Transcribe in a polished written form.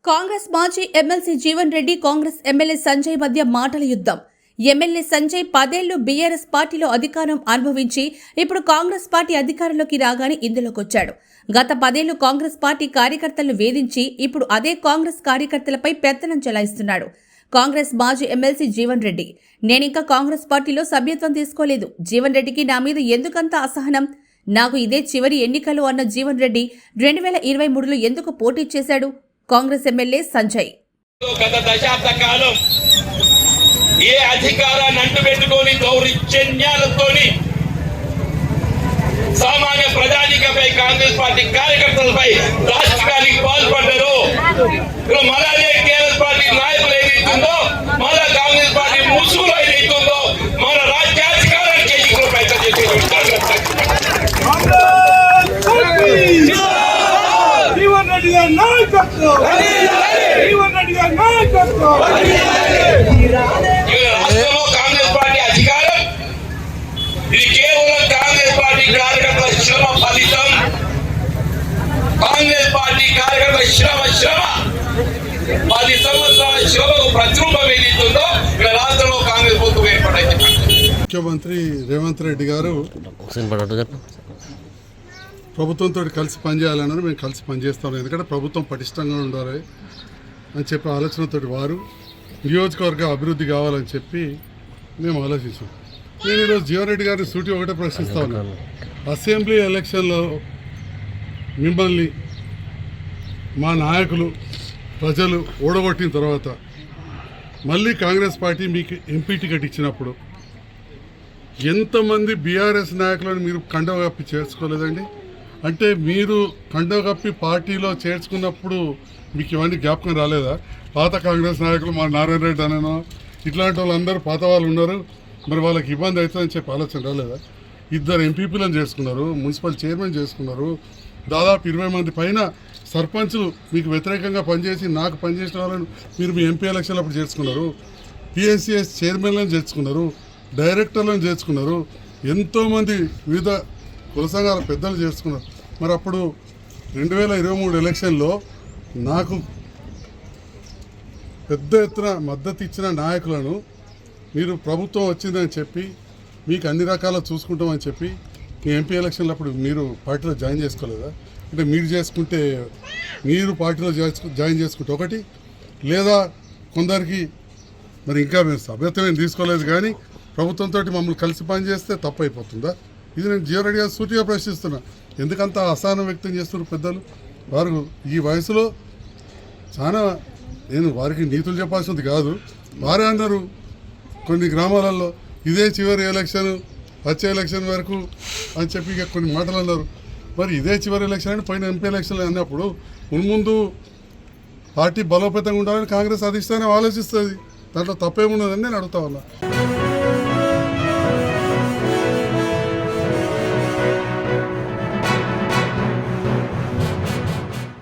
కాంగ్రెస్ మాజీ MLC Jeevan Reddy Congress MLA Sanjay మధ్య మాటల యుద్ధం. ఎమ్మెల్యే సంజయ్ 10 ఏళ్లు బీఆర్ఎస్ పార్టీలో అధికారం అనుభవించి ఇప్పుడు కాంగ్రెస్ పార్టీ అధికారంలోకి రాగానే ఇందులోకొచ్చాడు. గత 10 ఏళ్లు కాంగ్రెస్ పార్టీ కార్యకర్తలను వేధించి ఇప్పుడు అదే కాంగ్రెస్ కార్యకర్తలపై పెత్తనం చెలాయిస్తున్నాడు. కాంగ్రెస్ మాజీ ఎమ్మెల్సీ జీవన్ రెడ్డి, నేనింకా కాంగ్రెస్ పార్టీలో సభ్యత్వం తీసుకోలేదు. జీవన్ రెడ్డికి నా మీద ఎందుకంత అసహనం? నాకు ఇదే చివరి ఎన్నికలు అన్న జీవన్ రెడ్డి 2023లో ఎందుకు పోటీ చేశాడు? కాంగ్రెస్ ఎమ్మెల్యే సంజయ్, గత దశాబ్ద కాలం ఏ అధికారాన్ని అంటుపెట్టుకొని దౌర్జన్యాలతో సామాన్య ప్రజానికపై కాంగ్రెస్ పార్టీ కార్యకర్తలపై రాష్ట్రానికి పాల్పడ్డారు. మళ్ళీ టీఆర్ఎస్ పార్టీ నాయకులు ఏదైతుందో, మళ్ళా కాంగ్రెస్ పార్టీ ముసుగులో ఏదైతుందో మన రాజ్యాధికారాన్ని చేయించుకునే ప్రయత్నం రాష్ట్రంలో కాంగ్రెస్ పార్టీ అధికారం ఇది కేవలం కాంగ్రెస్ పార్టీ కార్యకర్తల శ్రమ ఫలితం. కాంగ్రెస్ పార్టీ కార్యకర్తల శ్రమ 10 సంవత్సరాల శ్రమకు ప్రతిరూపం ఏదైతుందో ఇక్కడ రాష్ట్రంలో కాంగ్రెస్ ప్రభుత్వం ఏర్పడింది. ముఖ్యమంత్రి రేవంత్ రెడ్డి గారు ప్రభుత్వంతో కలిసి పనిచేయాలన్నారు. మేము కలిసి పనిచేస్తాం, ఎందుకంటే ప్రభుత్వం పటిష్టంగా ఉండాలి అని చెప్పి ఆలోచనతో వారు నియోజకవర్గ అభివృద్ధి కావాలని చెప్పి మేము ఆలోచించాం. నేను ఈరోజు జీవన్ రెడ్డి గారిని సూటి ఒకటే ప్రశ్నిస్తా ఉన్నాను. అసెంబ్లీ ఎలక్షన్లో మిమ్మల్ని మా నాయకులు ప్రజలు ఓడగొట్టిన తర్వాత మళ్ళీ కాంగ్రెస్ పార్టీ మీకు ఎంపీ టికెట్ ఇచ్చినప్పుడు ఎంతమంది బీఆర్ఎస్ నాయకులను మీరు కండవ కప్పి చేర్చుకోలేదండి? అంటే మీరు కండవ కప్పి పార్టీలో చేర్చుకున్నప్పుడు మీకు ఇవన్నీ జ్ఞాపకం రాలేదా? పాత కాంగ్రెస్ నాయకులు మా నారాయణ రెడ్డి అనో ఇట్లాంటి వాళ్ళందరూ పాత వాళ్ళు ఉన్నారు, మరి వాళ్ళకి ఇబ్బంది అవుతుందని చెప్పి ఆలోచన రాలేదా? 2 ఎంపీపీలను చేసుకున్నారు, మున్సిపల్ చైర్మన్ చేసుకున్నారు, దాదాపు 20 మంది పైన సర్పంచులు మీకు వ్యతిరేకంగా పనిచేసి నాకు పనిచేసిన వాళ్ళని మీరు మీ ఎంపీ ఎలక్షన్లు అప్పుడు చేర్చుకున్నారు, పిఎస్సిఎస్ చైర్మన్లను చేర్చుకున్నారు, డైరెక్టర్లను చేర్చుకున్నారు, ఎంతోమంది వివిధ కుల సంఘాల పెద్దలు చేర్చుకున్నారు. మరి అప్పుడు 2023 ఎలక్షన్లో నాకు పెద్ద ఎత్తున మద్దతు ఇచ్చిన నాయకులను మీరు ప్రభుత్వం వచ్చిందని చెప్పి మీకు అన్ని రకాల చూసుకుంటామని చెప్పి మీ ఎంపీ ఎలక్షన్లు అప్పుడు మీరు పార్టీలో జాయిన్ చేసుకోలేదా? అంటే మీరు చేసుకుంటే మీరు పార్టీలో జాయిన్ చేసుకుంటే ఒకటి, లేదా కొందరికి మరి ఇంకా మేము సభ్యత్వం తీసుకోలేదు కానీ ప్రభుత్వంతో మమ్మల్ని కలిసి పనిచేస్తే తప్పు అయిపోతుందా? ఇది నేను జీవన్ రెడ్డి గారు సూటిగా ప్రశ్నిస్తున్నా. ఎందుకంత అసహనం వ్యక్తం చేస్తున్నారు పెద్దలు? వారు ఈ వయసులో చాలా, నేను వారికి నీతులు చెప్పాల్సింది కాదు, వారే అన్నారు కొన్ని గ్రామాలలో ఇదే చివరి ఎలక్షన్, వచ్చే ఎలక్షన్ వరకు అని చెప్పి ఇక కొన్ని మాటలు అన్నారు. మరి ఇదే చివరి ఎలక్షన్ అని పోయిన ఎంపీ ఎలక్షన్లు అన్నప్పుడు మున్ముందు పార్టీ బలోపేతంగా ఉండాలని కాంగ్రెస్ అధిష్టానం ఆలోచిస్తుంది. దాంట్లో తప్పేమున్నదని నేను అడుగుతా ఉన్నా.